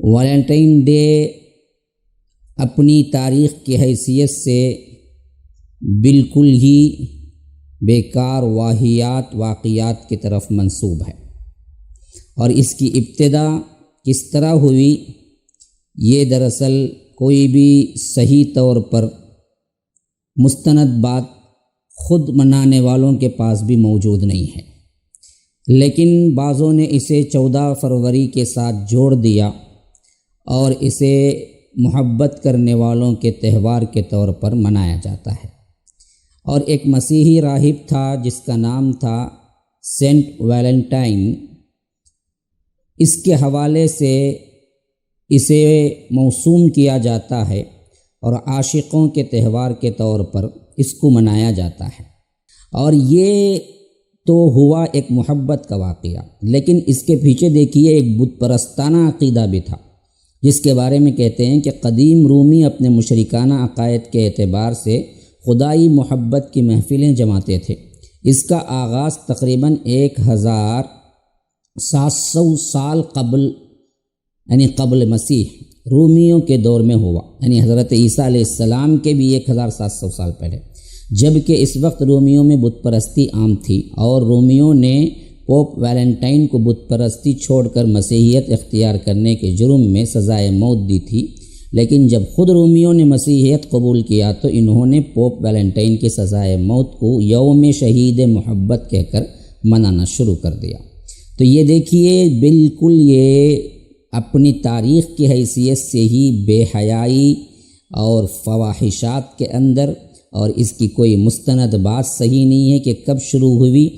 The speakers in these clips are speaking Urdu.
ویلنٹائن ڈے اپنی تاریخ کی حیثیت سے بالکل ہی بیکار واقعات کی طرف منسوب ہے، اور اس کی ابتدا کس طرح ہوئی یہ دراصل کوئی بھی صحیح طور پر مستند بات خود منانے والوں کے پاس بھی موجود نہیں ہے، لیکن بعضوں نے اسے 14 فروری کے ساتھ جوڑ دیا اور اسے محبت کرنے والوں کے تہوار کے طور پر منایا جاتا ہے۔ اور ایک مسیحی راہب تھا جس کا نام تھا سینٹ ویلنٹائن، اس کے حوالے سے اسے موسوم کیا جاتا ہے اور عاشقوں کے تہوار کے طور پر اس کو منایا جاتا ہے۔ اور یہ تو ہوا ایک محبت کا واقعہ، لیکن اس کے پیچھے دیکھیے ایک بت پرستانہ عقیدہ بھی تھا، جس کے بارے میں کہتے ہیں کہ قدیم رومی اپنے مشرکانہ عقائد کے اعتبار سے خدائی محبت کی محفلیں جماتے تھے۔ اس کا آغاز تقریباً 1700 سال قبل یعنی قبل مسیح رومیوں کے دور میں ہوا، یعنی حضرت عیسیٰ علیہ السلام کے بھی 1700 سال پہلے، جبکہ اس وقت رومیوں میں بت پرستی عام تھی اور رومیوں نے پوپ ویلنٹائن کو بت پرستی چھوڑ کر مسیحیت اختیار کرنے کے جرم میں سزائے موت دی تھی۔ لیکن جب خود رومیوں نے مسیحیت قبول کیا تو انہوں نے پوپ ویلنٹائن کی سزائے موت کو یوم شہید محبت کہہ کر منانا شروع کر دیا۔ تو یہ دیکھیے بالکل یہ اپنی تاریخ کی حیثیت سے ہی بے حیائی اور فواحشات کے اندر، اور اس کی کوئی مستند بات صحیح نہیں ہے کہ کب شروع ہوئی،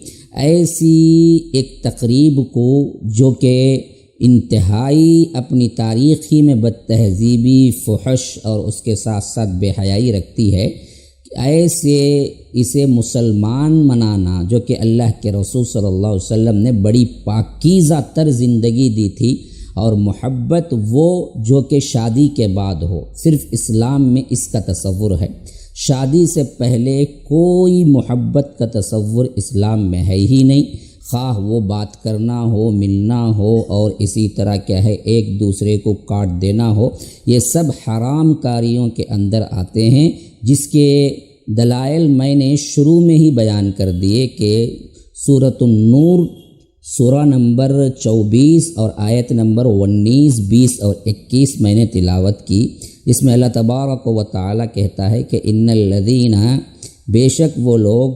ایسی ایک تقریب کو جو کہ انتہائی اپنی تاریخ ہی میں بد تہذیبی، فحش اور اس کے ساتھ ساتھ بے حیائی رکھتی ہے، ایسے اسے مسلمان منانا جو کہ اللہ کے رسول صلی اللہ علیہ وسلم نے بڑی پاکیزہ تر زندگی دی تھی، اور محبت وہ جو کہ شادی کے بعد ہو، صرف اسلام میں اس کا تصور ہے۔ شادی سے پہلے کوئی محبت کا تصور اسلام میں ہے ہی نہیں، خواہ وہ بات کرنا ہو، ملنا ہو، اور اسی طرح کیا ہے ایک دوسرے کو کاٹ دینا ہو، یہ سب حرام کاریوں کے اندر آتے ہیں، جس کے دلائل میں نے شروع میں ہی بیان کر دیے کہ سورۃ النور سورہ نمبر 24 اور آیت نمبر 19، 20 اور 21 میں نے تلاوت کی، جس میں اللہ تبارک و تعالی کہتا ہے کہ ان الذین، بے شک وہ لوگ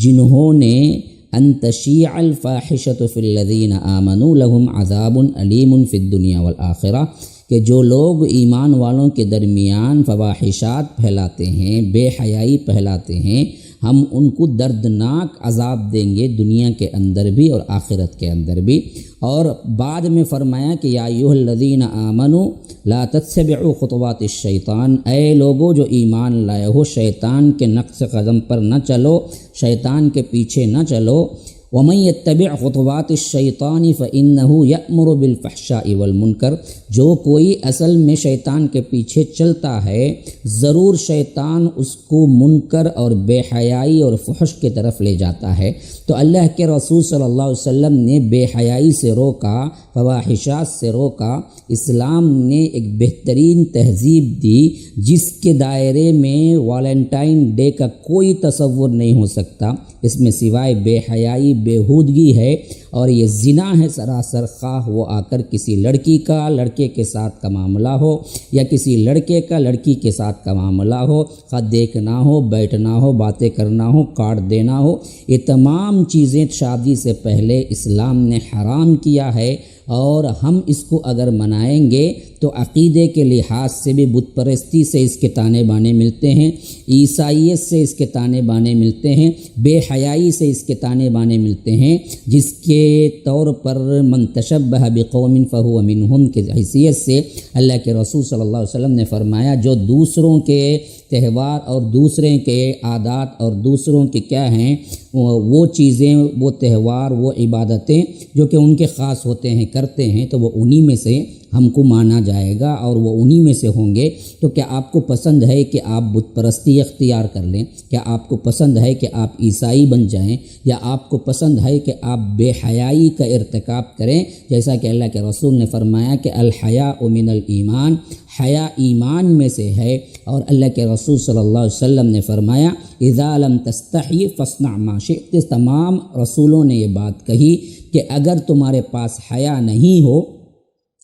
جنہوں نے ان تشیع الفاحشۃ فی الذین آمنوا لہم عذاب علیم فی الدنیا والآخرہ، کہ جو لوگ ایمان والوں کے درمیان فواحشات پھیلاتے ہیں، بے حیائی پھیلاتے ہیں، ہم ان کو دردناک عذاب دیں گے دنیا کے اندر بھی اور آخرت کے اندر بھی۔ اور بعد میں فرمایا کہ یا ایھا الذین آمنوا لا تتبعوا خطوات الشیطان، اے لوگو جو ایمان لائے ہو شیطان کے نقش قدم پر نہ چلو، شیطان کے پیچھے نہ چلو۔ ومن يتبع خطوات الشیطان فإنہ یأمر بالفحشاء والمنکر، جو کوئی اصل میں شیطان کے پیچھے چلتا ہے ضرور شیطان اس کو منکر اور بے حیائی اور فحش کی طرف لے جاتا ہے۔ تو اللہ کے رسول صلی اللہ علیہ وسلم نے بے حیائی سے روکا، فواحشات سے روکا، اسلام نے ایک بہترین تہذیب دی جس کے دائرے میں ویلنٹائن ڈے کا کوئی تصور نہیں ہو سکتا، اس میں سوائے بے حیائی، بےہودگی ہے، اور یہ زنا ہے سراسر، خواہ وہ آ کر کسی لڑکی کا لڑکے کے ساتھ کا معاملہ ہو یا کسی لڑکے کا لڑکی کے ساتھ کا معاملہ ہو، خواہ دیکھنا ہو، بیٹھنا ہو، باتیں کرنا ہو، کاٹ دینا ہو، یہ تمام چیزیں شادی سے پہلے اسلام نے حرام کیا ہے۔ اور ہم اس کو اگر منائیں گے تو عقیدے کے لحاظ سے بھی بت پرستی سے اس کے تانے بانے ملتے ہیں، عیسائیت سے اس کے تانے بانے ملتے ہیں، بے حیائی سے اس کے تانے بانے ملتے ہیں، جس کے طور پر من تشبہ بقوم فہو منہم کی حیثیت سے اللہ کے رسول صلی اللہ علیہ وسلم نے فرمایا جو دوسروں کے تہوار اور دوسرے کے عادات اور دوسروں کے کیا ہیں وہ چیزیں، وہ تہوار، وہ عبادتیں جو کہ ان کے خاص ہوتے ہیں کرتے ہیں، تو وہ انہی میں سے ہم کو مانا جائے گا اور وہ انہی میں سے ہوں گے۔ تو کیا آپ کو پسند ہے کہ آپ بت پرستی اختیار کر لیں؟ کیا آپ کو پسند ہے کہ آپ عیسائی بن جائیں؟ یا آپ کو پسند ہے کہ آپ بے حیائی کا ارتکاب کریں؟ جیسا کہ اللہ کے رسول نے فرمایا کہ الحیاء من الایمان، حیا ایمان میں سے ہے، اور اللہ کے رسول صلی اللہ علیہ وسلم نے فرمایا اذا لم تستحی فاصنع ما شئت۔ تمام رسولوں نے یہ بات کہی کہ اگر تمہارے پاس حیا نہیں ہو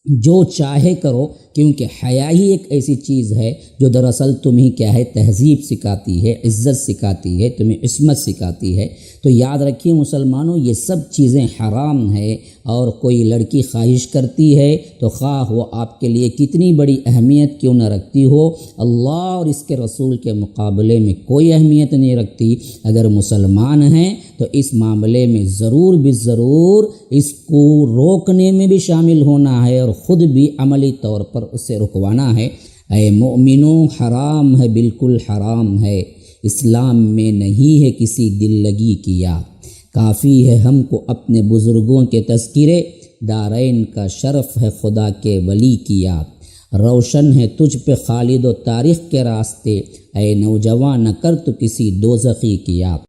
جو چاہے کرو، کیونکہ حیا ہی ایک ایسی چیز ہے جو دراصل تمہیں کیا ہے تہذیب سکھاتی ہے، عزت سکھاتی ہے، تمہیں عصمت سکھاتی ہے۔ تو یاد رکھیے مسلمانوں، یہ سب چیزیں حرام ہیں، اور کوئی لڑکی خواہش کرتی ہے تو خواہ وہ آپ کے لیے کتنی بڑی اہمیت کیوں نہ رکھتی ہو، اللہ اور اس کے رسول کے مقابلے میں کوئی اہمیت نہیں رکھتی۔ اگر مسلمان ہیں تو اس معاملے میں ضرور بالضرور اس کو روکنے میں بھی شامل ہونا ہے اور خود بھی عملی طور پر اسے رکوانا ہے۔ اے مومنوں، حرام ہے، بالکل حرام ہے، اسلام میں نہیں ہے کسی دل لگی کی یاد۔ کافی ہے ہم کو اپنے بزرگوں کے تذکرے، دارین کا شرف ہے خدا کے ولی کی یاد۔ روشن ہے تجھ پہ خالد و تاریخ کے راستے، اے نوجوان نہ کر تو کسی دوزخی کی یاد۔